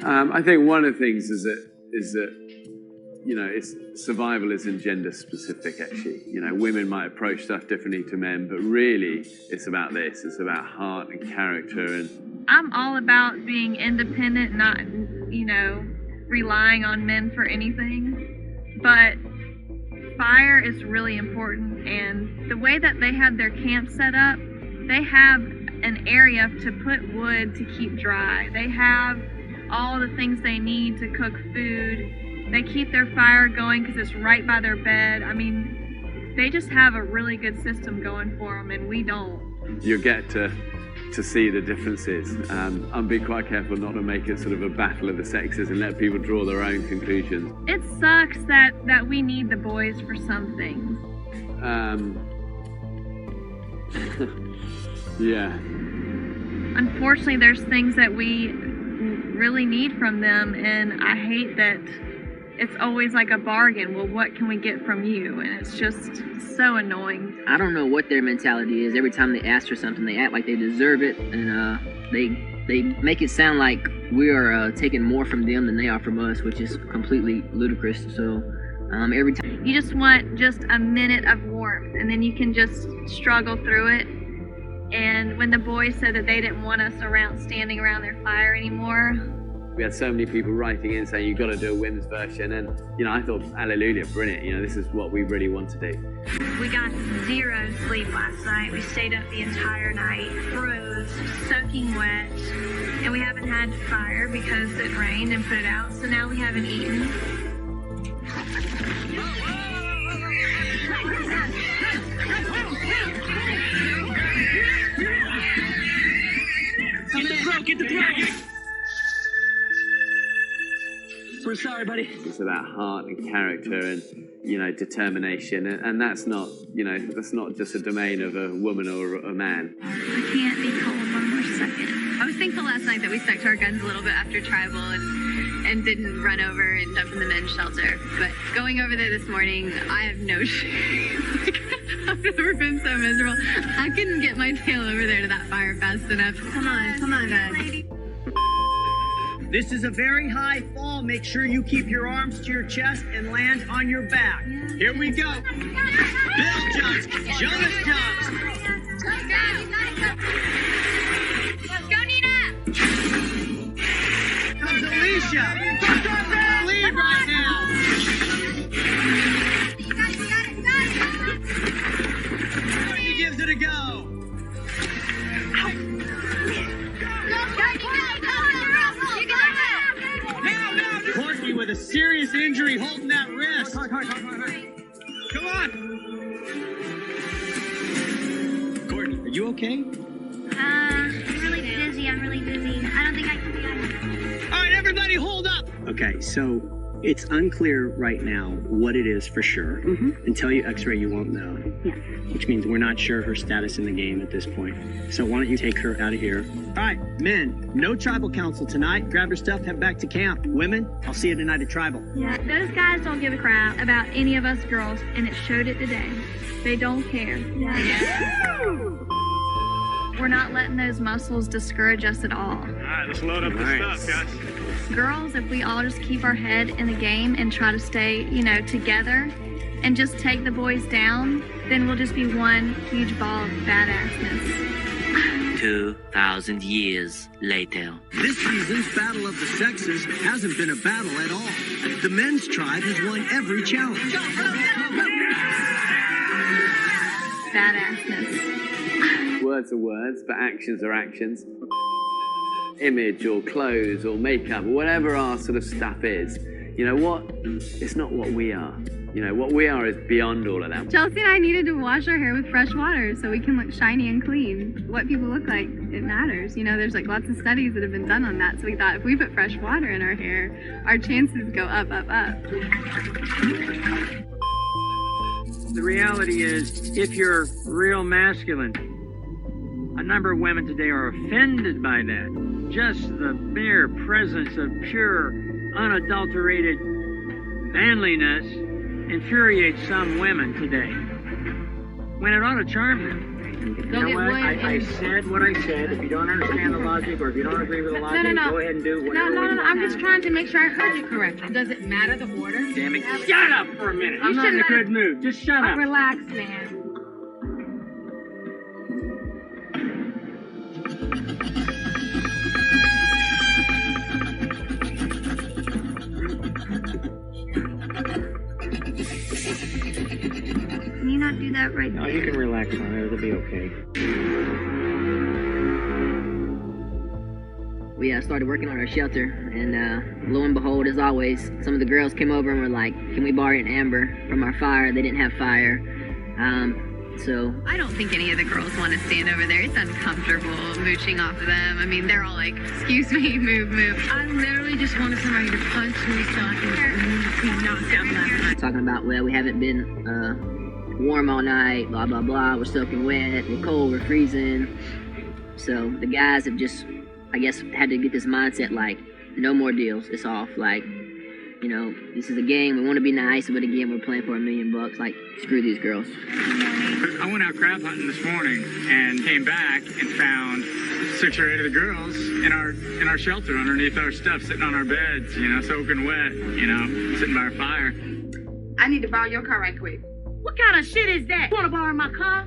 I think one of the things is that survival isn't gender specific, actually. Women might approach stuff differently to men, but really it's about this. It's about heart and character. And I'm all about being independent, not, relying on men for anything. But fire is really important, and the way that they have their camp set up, they have an area to put wood to keep dry. They have all the things they need to cook food. They keep their fire going because it's right by their bed. I mean, they just have a really good system going for them, and we don't. You get to see the differences. I'm being quite careful not to make it sort of a battle of the sexes and let people draw their own conclusions. It sucks that we need the boys for some things. Yeah. Unfortunately, there's things that we really need from them, and I hate that it's always like a bargain. Well, what can we get from you? And it's just so annoying. I don't know what their mentality is. Every time they ask for something, they act like they deserve it, and they make it sound like we are taking more from them than they are from us, which is completely ludicrous. So every time you just want just a minute of warmth, and then you can just struggle through it. And when the boys said that they didn't want us standing around their fire anymore, we had so many people writing in saying, you've got to do a women's version. And, I thought, hallelujah, brilliant. This is what we really want to do. We got 0 sleep last night. We stayed up the entire night, froze, soaking wet. And we haven't had fire because it rained and put it out. So now we haven't eaten. Get the throat! We're sorry, buddy. It's about heart and character and, determination. And that's not, that's not just a domain of a woman or a man. I can't be cold one more second. I was thankful last night that we stuck to our guns a little bit after tribal and didn't run over and jump in the men's shelter. But going over there this morning, I have no shame. I've never been so miserable. I couldn't get my tail over there to that fire fast enough. Come on, guys. This is a very high fall. Make sure you keep your arms to your chest and land on your back. Here we go. Bill jumps. Jonas jumps. Go, Nina! Comes Alicia. Lead right now. He gives it a go. Courtney with a serious injury holding that wrist. Come on. Courtney, are you okay? I'm really busy. I don't think I can do it. All right, everybody hold up. Okay, so it's unclear right now what it is for sure. Until you x-ray, you won't know. Yeah. Which means we're not sure her status in the game at this point. So why don't you take her out of here? All right, men, no tribal council tonight. Grab your stuff, head back to camp. Women, I'll see you tonight at tribal. Yeah, those guys don't give a crap about any of us girls, and it showed it today. They don't care. Yeah. We're not letting those muscles discourage us at all. All right, let's load up the stuff, guys. Girls, if we all just keep our head in the game and try to stay, together and just take the boys down, then we'll just be one huge ball of badassness. 2,000 years later. This season's Battle of the Sexes hasn't been a battle at all. The men's tribe has won every challenge. Badassness. Words are words, but actions are actions. Image or clothes or makeup or whatever our sort of stuff is, it's not what we are. What we are is beyond all of that. Chelsea and I needed to wash our hair with fresh water so we can look shiny and clean. What people look like, it matters. There's lots of studies that have been done on that. So we thought if we put fresh water in our hair, our chances go up, up, up. The reality is, if you're real masculine, a number of women today are offended by that. Just the mere presence of pure, unadulterated manliness infuriates some women today, when it ought to charm them. You know what? I said what I said. If you don't understand the logic or if you don't agree with the logic, go ahead and do whatever. No. I'm just trying to make sure I heard you correctly. Does it matter the order? Damn it. Shut up for a minute. I'm not in a good mood. Just shut up. Relax, man. Can you not do that right No, there? you can relax on it. It'll be okay. We started working on our shelter, and lo and behold, as always, some of the girls came over and were like, can we borrow an amber from our fire? They didn't have fire. So I don't think any of the girls want to stand over there. It's uncomfortable mooching off of them. I mean, they're all like, excuse me, move. I literally just wanted somebody to punch me so I can be knocked out last night. talking about, well, we haven't been warm all night, blah, blah, blah. We're soaking wet, we're cold, we're freezing. So the guys have just, I guess, had to get this mindset like, no more deals. It's off. Like, you know, this is a game. We want to be nice, but again, we're playing for $1 million. Like, screw these girls. I went out crab hunting this morning and came back and found 6 or 8 of the girls in our shelter underneath our stuff, sitting on our beds, you know, soaking wet, you know, sitting by our fire. I need to borrow your car right quick. What kind of shit is that? Want to borrow my car?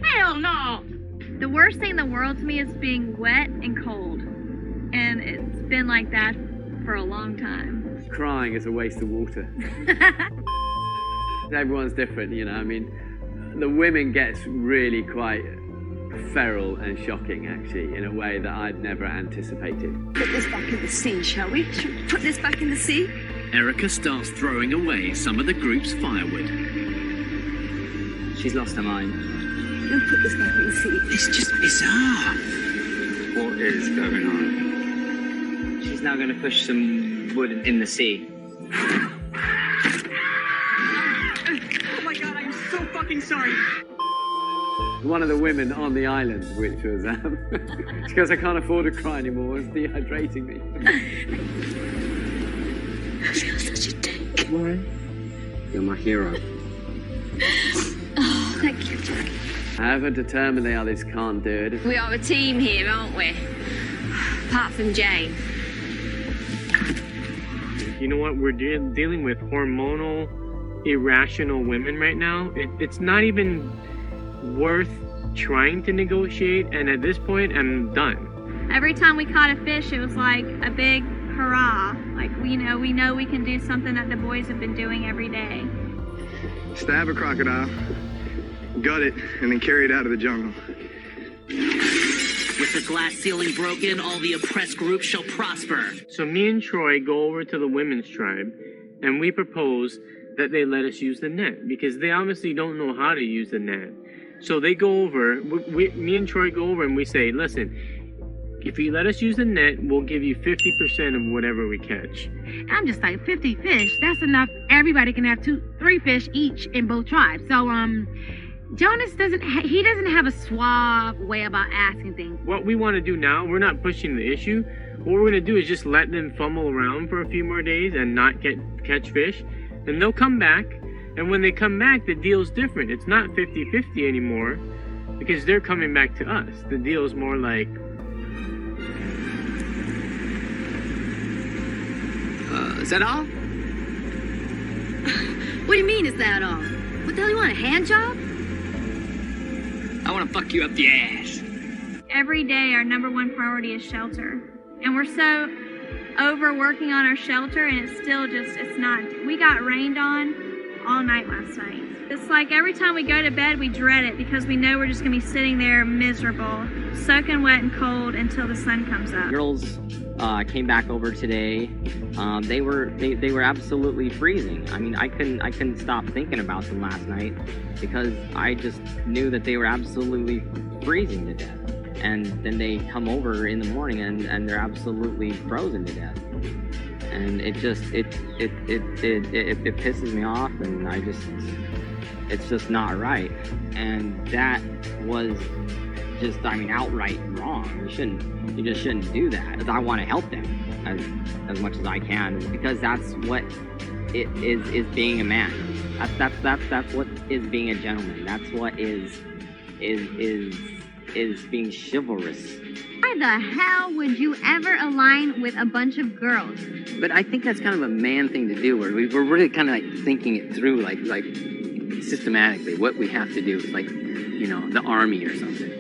Hell no! The worst thing in the world to me is being wet and cold. And it's been like that for a long time. Crying is a waste of water. Everyone's different, you know. I mean, the women gets really quite feral and shocking, actually, in a way that I'd never anticipated. Put this back in the sea, shall we? Should we put this back in the sea? Erica starts throwing away some of the group's firewood. She's lost her mind. We'll put this back in the sea. It's just bizarre. What is going on? She's now going to push some wood in the sea. Oh my god, I'm so fucking sorry. One of the women on the island, which was, she goes, I can't afford to cry anymore, it's dehydrating me. I feel such a dick. Warren, you're my hero. Oh, thank you. However determined they are, this can't do it. We are a team here, aren't we? Apart from Jane. You know what? We're dealing with hormonal, irrational women right now. It's not even worth trying to negotiate, and at this point, I'm done. Every time we caught a fish, it was like a big hurrah. Like, we know we can do something that the boys have been doing every day. Stab a crocodile, gut it, and then carry it out of the jungle. With the glass ceiling broken, all the oppressed groups shall prosper. So me and Troy go over to the women's tribe, and we propose that they let us use the net, because they obviously don't know how to use the net. So they go over, me and Troy go over and we say, listen, if you let us use the net, we'll give you 50% of whatever we catch. I'm just like, 50 fish, that's enough. Everybody can have 2-3 fish each in both tribes. So, Jonas doesn't have a suave way about asking things. What we want to do now, we're not pushing the issue. What we're going to do is just let them fumble around for a few more days and not catch fish. And they'll come back. And when they come back, the deal's different. It's not 50-50 anymore because they're coming back to us. The deal's more like... Is that all? What do you mean, is that all? What the hell, you want, a hand job? I want to fuck you up the ass. Every day, our number one priority is shelter. And we're so overworking on our shelter, and it's still just, it's not. We got rained on all night last night. It's like every time we go to bed, we dread it because we know we're just going to be sitting there miserable, soaking wet and cold until the sun comes up. Girls came back over today. They were absolutely freezing. I mean, I couldn't stop thinking about them last night because I just knew that they were absolutely freezing to death. And then they come over in the morning and they're absolutely frozen to death. And it pisses me off, and it's just not right. And that was just, I mean, outright wrong. You just shouldn't do that. I want to help them as much as I can, because that's what it is being a man. That's what is being a gentleman. That's what is is being chivalrous. Why the hell would you ever align with a bunch of girls? But I think that's kind of a man thing to do, where we're really kind of like thinking it through, like systematically, what we have to do, like, you know, the army or something.